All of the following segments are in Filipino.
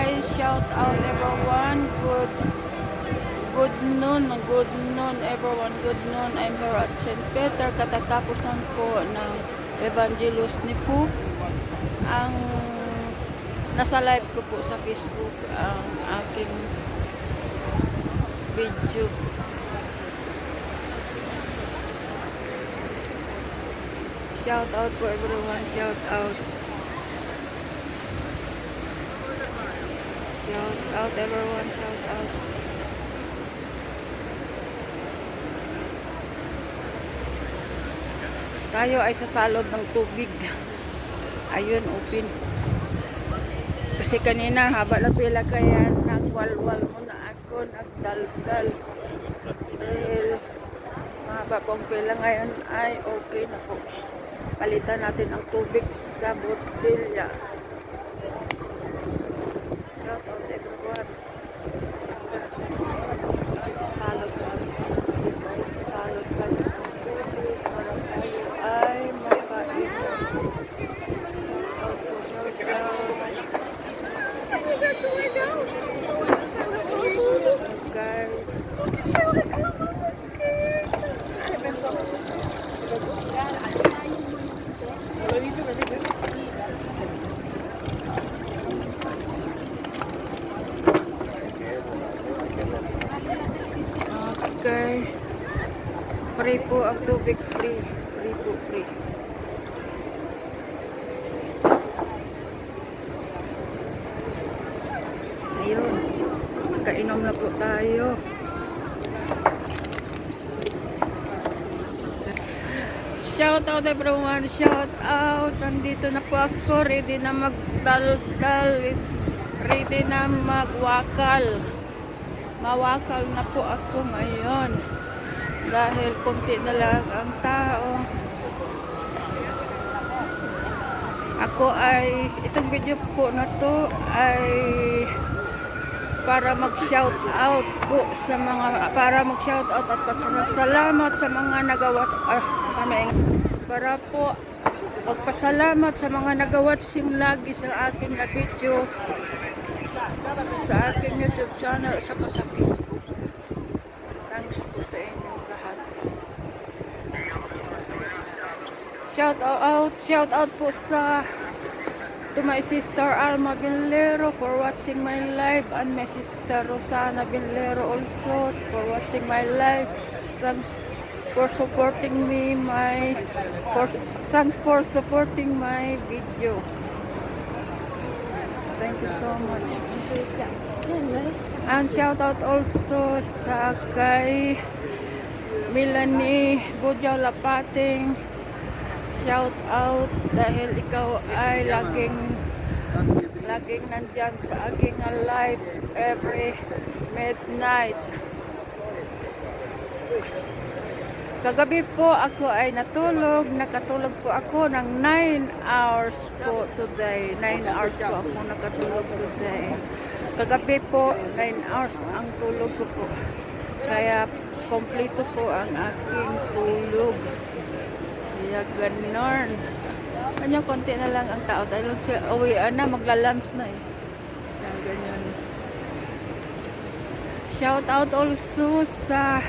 guys, shout out everyone. Good noon everyone. Good noon. I'm here at St. Peter. Katatapos lang po ng Evangelist ni Po. Ang nasa live ko po sa Facebook ang aking video. Shout out for everyone. Shout out. Shout out everyone. Shout out. Tayo ay sasalod ng tubig. Ayun, open. Kasi kanina haba na pila kaya nagwalwal muna ako, nagdaldal. Dahil mahaba pong pila ngayon ay okay na po. Palitan natin ang tubig sa botelya. Shout out everyone. Ay sasalod tayo. Sasalod tayo ng tubig para tayo ay makainom. Okay. Free po ang tubig, free. Free po, free. Ayun. Magkainom na po tayo. Shout out everyone. Shout out. Nandito na po ako. Ready na magdaldal. Ready na magwakal. Mawakal na po ako ngayon dahil konti na lang ang tao. Ako ay itong video po na to ay para mag-shout out po sa mga at pasalamat sa mga nagawa para po magpasalamat sa mga nagawatsing lagi sa aking video sa aking YouTube channel at saka sa Facebook. Thanks po sa inyong lahat. Shout out po to my sister Alma Binlero for watching my live and my sister Rosana Binlero also for watching my live. Thanks for supporting me thanks for supporting my video. Thank you so much. And shout out also sa kay Melanie Bujaw Lapating. Shout out dahil ikaw ay laging nandyan sa aking live every midnight. Kagabi po ako ay nakatulog po ako ng 9 hours po today. 9 hours po ako nakatulog today. Kagabi po 9 hours ang tulog ko po. Kaya kompleto po ang aking tulog. Kaya ganon. Kanya konti na lang ang tao dahil uwian na, magla-lunch na eh. Kaya ganyan. Shout out also sa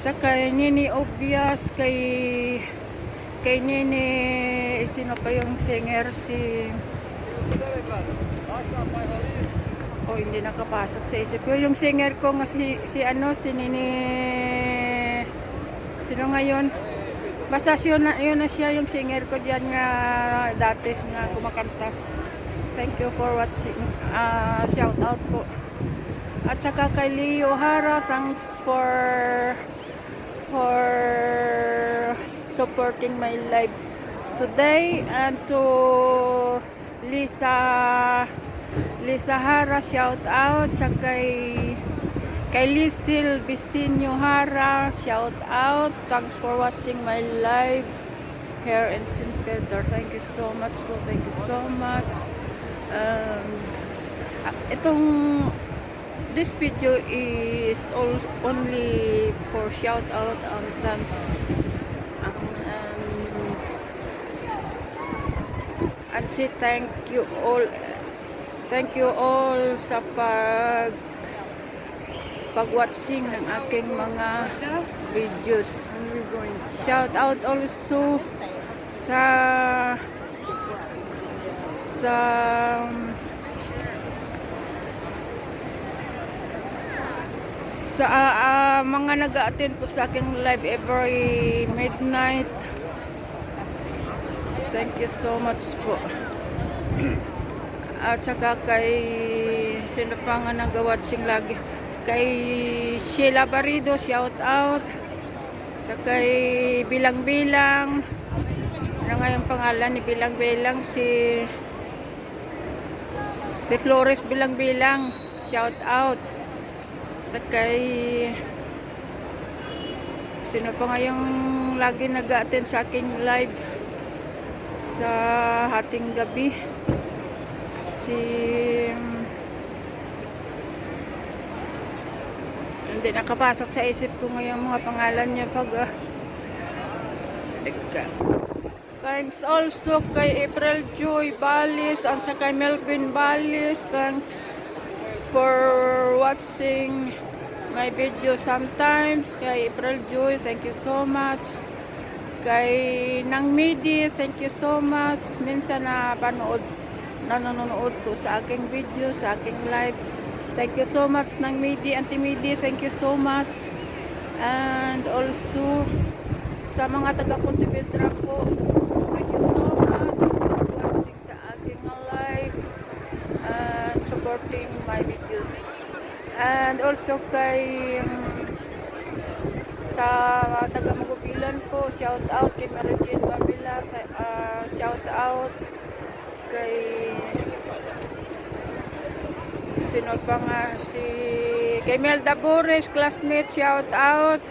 kay Nini Obias, kay Nini, sino pa yung singer, hindi nakapasok sa isip ko. Yung singer ko nga si Nini, sino ngayon? Basta yun na siya yung singer ko dyan nga dati nga kumakanta. Thank you for watching. Shout out po. At saka kay Leo Hara, thanks for supporting my live today, and to Lisa Hara, shout out sa kay Lisil Bisinyo Hara, shout out. Thanks for watching my live here in St. Peter. Thank you so much po. Thank you so much. This video is only for shout out and thanks. And say thank you all Thank you all sa pag-watching ng aking mga videos. Shout out also sa sa mga nag-attend po sa aking live every midnight. Thank you so much po. At saka kay sino pa nga nag-watching lagi, kay Sheila Barido, shout out. Sa kay Bilang-Bilang, ano nga yung pangalan ni Bilang-Bilang, si Flores Bilang-Bilang, shout out. Sa kay sino pa nga yung lagi nag-attend sa aking live sa hating gabi, si hindi nakapasok sa isip ko ngayong mga pangalan niya pag thanks also kay April Joy Balis at sa kay Melvin Balis. Thanks for watching my video sometimes. Kay April Joy, thank you so much. Kay Nang Midi, thank you so much. Minsan nanonood po sa aking video, sa aking live. Thank you so much Nang Midi, Auntie Midi, thank you so much. And also sa mga taga Pontevedra po, thank you so much sa pag-watching sa aking live and supporting my videos. And also kay sa taga Magubilan po, shout out kay Mary Jane Babila, shout out kay sino pa nga, kay Melda Bores, classmate, shout out.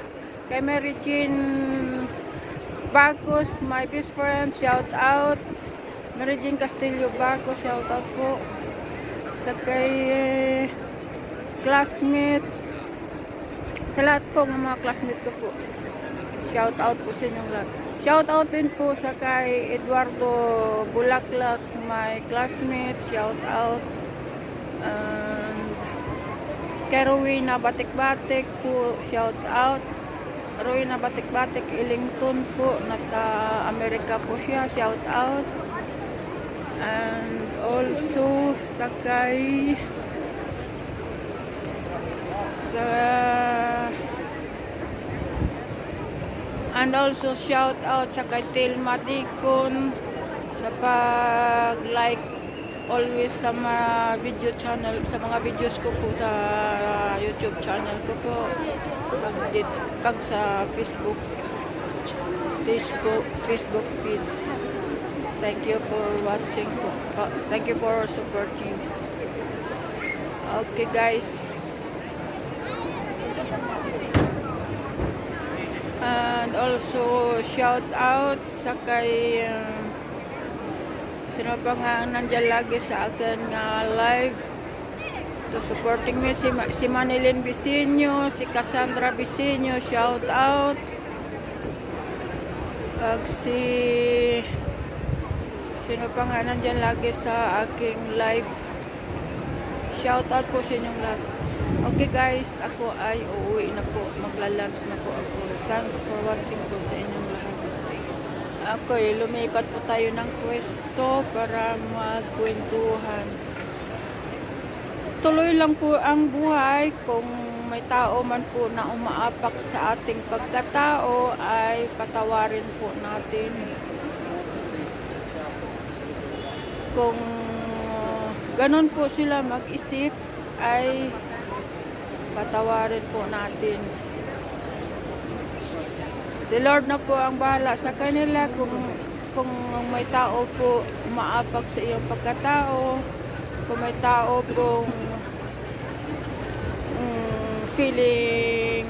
Kay Mary Jane Bacos, my best friend, shout out. Mary Jane Castillo Bacos, shout out po. Sa kay classmate, sa lahat po ng mga classmate ko po, shout out po sa inyong lahat. Shout out din po sa kay Eduardo Bulaklak, my classmate, shout out. And kay Rowena Batik-Batik po, shout out. Rowena Batik-Batik Ellington po, nasa Amerika po siya, shout out. And also sa kay and also shout out sa kay Tilma Dicon sa pag-like always sa mga video channel, sa mga videos ko po sa YouTube channel ko po, kag sa Facebook page. Thank you for watching po. Thank you for supporting. Okay guys. And also shout out sa kay sino pa nga nandiyan lagi sa akin live to supporting me, si Manilyn Bisinyo, si Cassandra Bisinyo, shout out. Sino pa nga nandiyan lagi sa aking live, shout out po sa inyong lahat. Okay guys, ako ay uuwi na po, magla-lunch na po ako. Thanks for watching po sa inyong lahat. Ako lumipat po tayo ng pwesto para magkwentuhan. Tuloy lang po ang buhay. Kung may tao man po na umaapak sa ating pagkatao, ay patawarin po natin. Kung ganun po sila mag-isip, ay patawarin po natin. Si Lord na po ang bahala sa kanila. Kung may tao po umaapak sa iyong pagkatao, kung may tao pong feeling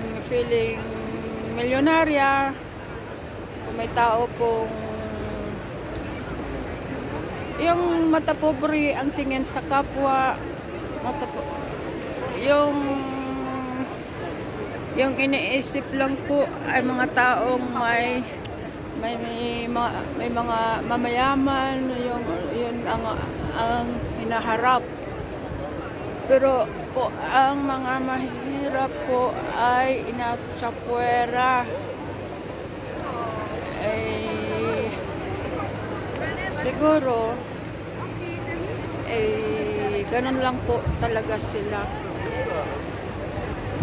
milyonarya, kung may tao pong yung matapobre ang tingin sa kapwa, yung iniisip lang po ay mga taong may mga mamayaman, yun ang hinaharap. Pero po, ang mga mahirap po ay inasa puwera. Eh, siguro, ganun lang po talaga sila.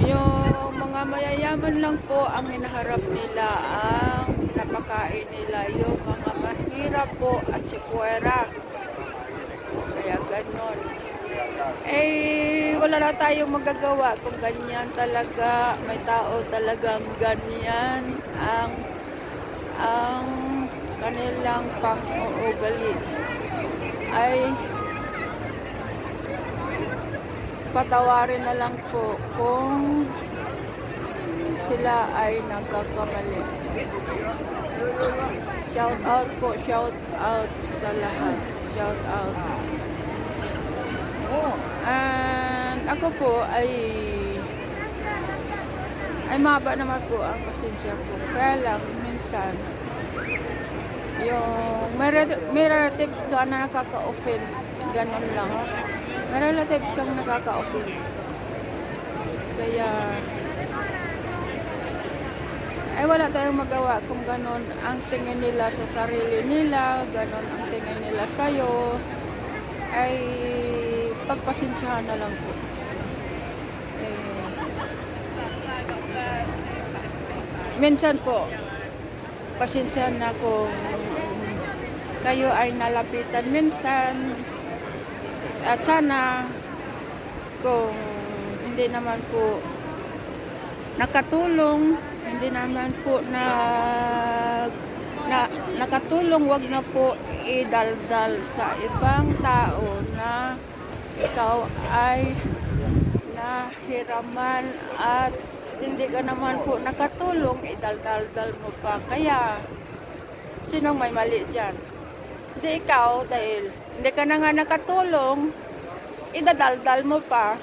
Yung mga mayayaman lang po ang hinaharap nila, ang pinapakain nila. Yung mga mahirap po at si puwera. Kaya ganun. Wala na tayong magagawa kung ganyan talaga. May tao talagang ganyan ang kanilang pang-uugali. Ay patawarin na lang po kung sila ay nagkakamali. Shout out po, shout out sa lahat. Shout out. And ako po ay mahaba naman po ang pasensya ko. Kaya lang minsan yung may relatives ka na nakaka-offend, ganun lang. May relatives kang nakaka-offend. Kaya wala tayong magawa kung ganun ang tingin nila sa sarili nila, ganun ang tingin nila sa'yo, ay pagpasensyahan na lang po. Minsan po, pasensyahan na kung kayo ay nalapitan minsan, at sana kung hindi naman po nakatulong, hindi naman po nakatulong, wag na po idaldal sa ibang tao na ikaw ay nahiraman at hindi ka naman po nakatulong, idaldal mo pa. Kaya sinong may mali dyan? Hindi ikaw, dahil hindi ka na nga nakatulong, idadaldal mo pa.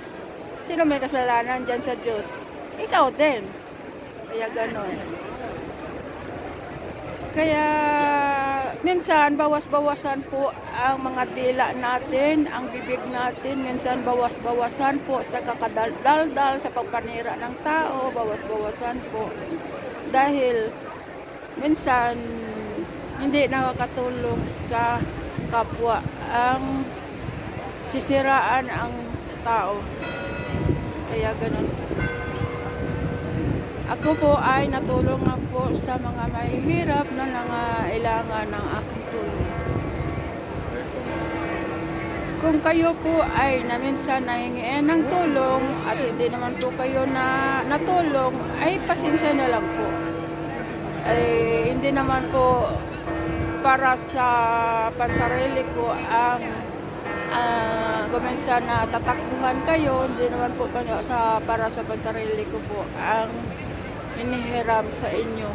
Sino may kasalanan dyan sa Diyos? Ikaw din. Kaya ganon. Kaya minsan bawas-bawasan po ang mga dila natin, ang bibig natin. Minsan bawas-bawasan po sa kakadaldal, sa pagpanira ng tao, bawas-bawasan po. Dahil minsan hindi nakakatulong sa kapwa ang sisiraan ang tao. Kaya ganun. Ako po ay natulong na po sa mga mahihirap na nangailangan ng aking tulong. Kung kayo po ay minsan nahingian ng tulong at hindi naman po kayo natulong, ay pasensya na lang po. Hindi naman po para sa pansarili ko ang guminsan na tatakbuhan kayo, hindi naman po para sa pansarili ko po ang inihiram sa inyo.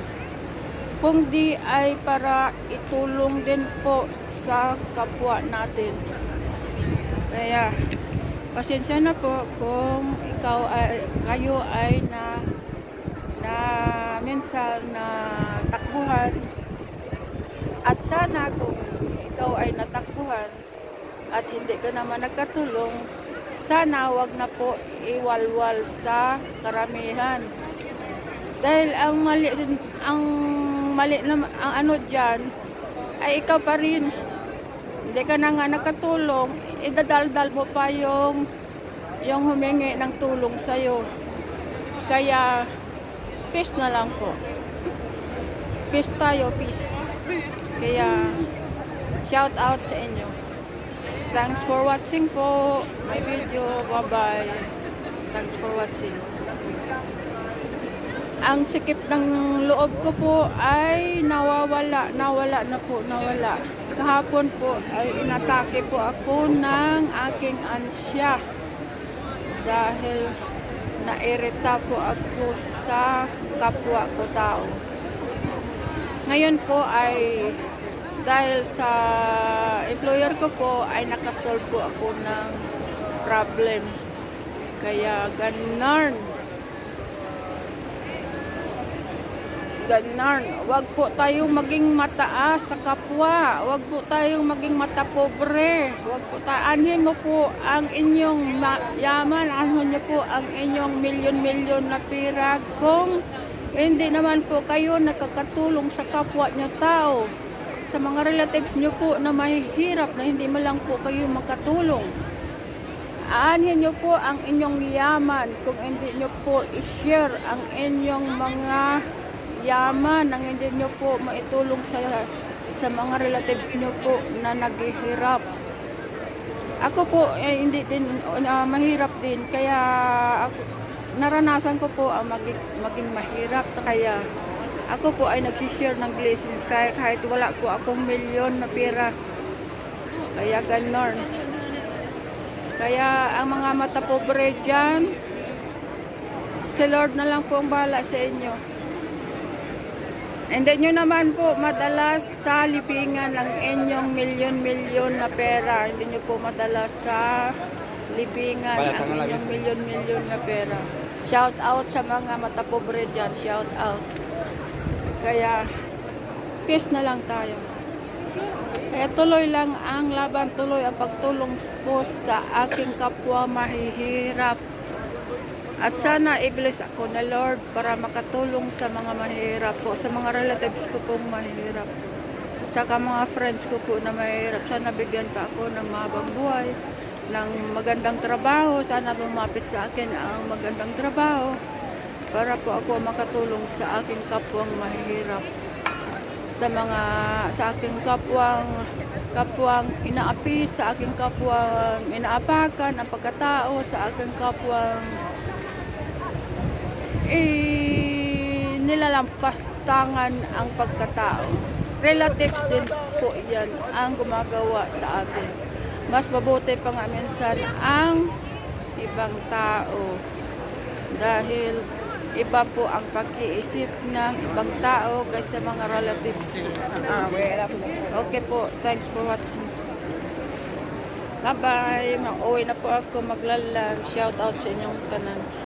Kung di ay para itulong din po sa kapwa natin. Kaya pasensya na po kung kayo ay na minsan na takbuhan, at sana kung ikaw ay natakbuhan at hindi ka naman nagkatulong, sana wag na po iwalwal sa karamihan. Dahil ang mali na ang ano diyan ay ikaw pa rin. Hindi ka na nga nakatulong, idadaldal mo pa yung humingi ng tulong sa'yo. Kaya peace na lang po. Peace tayo, peace. Kaya shout out sa inyo. Thanks for watching po my video. Bye-bye. Thanks for watching. Ang sikip ng loob ko po ay nawala na po. Kahapon po ay inatake po ako ng aking ansya dahil nairita po ako sa kapwa ko tao. Ngayon po ay dahil sa employer ko po ay nakasolve po ako ng problem. Kaya ganon. Wag po tayong maging mataas sa kapwa. Wag po tayong maging matapobre. Wag po anhin mo po ang inyong yaman. Anhin niyo po ang inyong milyon-milyon na pera kung hindi naman po kayo nakakatulong sa kapwa niyo tao. Sa mga relatives niyo po na mahihirap na hindi man lang po kayo makatulong. Aanhin niyo po ang inyong yaman kung hindi niyo po i-share ang inyong mga yaman nang hindi niyo po maitulong sa mga relatives niyo po na naghihirap. Ako po hindi din mahirap din kaya ako, naranasan ko po ang maging mahirap kaya ako po ay nag-share ng blessings kahit wala po akong milyon na pera. Kaya ganon. Kaya ang mga matapobre dyan, si Lord na lang po ang bahala sa inyo. Hindi nyo naman po madalas sa libingan ng inyong milyon-milyon na pera. Hindi nyo po madalas sa libingan ang inyong milyon-milyon na pera. Shout out sa mga matapobre dyan. Shout out. Kaya, peace na lang tayo. Kaya tuloy lang ang laban, tuloy ang pagtulong ko sa aking kapwa mahihirap. At sana i-bless ako na Lord para makatulong sa mga mahihirap po, sa mga relatives ko pong mahihirap. At saka mga friends ko po na mahihirap. Sana bigyan pa ako ng mahabang buhay, ng magandang trabaho. Sana lumapit sa akin ang magandang trabaho para po ako makatulong sa aking kapwang mahihirap. Sa aking kapwang inaapi, sa aking kapwang inaapakan ang pagkatao, sa aking kapwang nilalampas tangan ang pagkatao. Relatives din po yan ang gumagawa sa atin. Mas mabuti pa nga minsan ang ibang tao dahil iba po ang pag-iisip ng ibang tao kaysa mga relatives. Okay po, thanks for watching. Bye-bye. Mauwi na po ako maglalag. Shout out sa inyong tanan.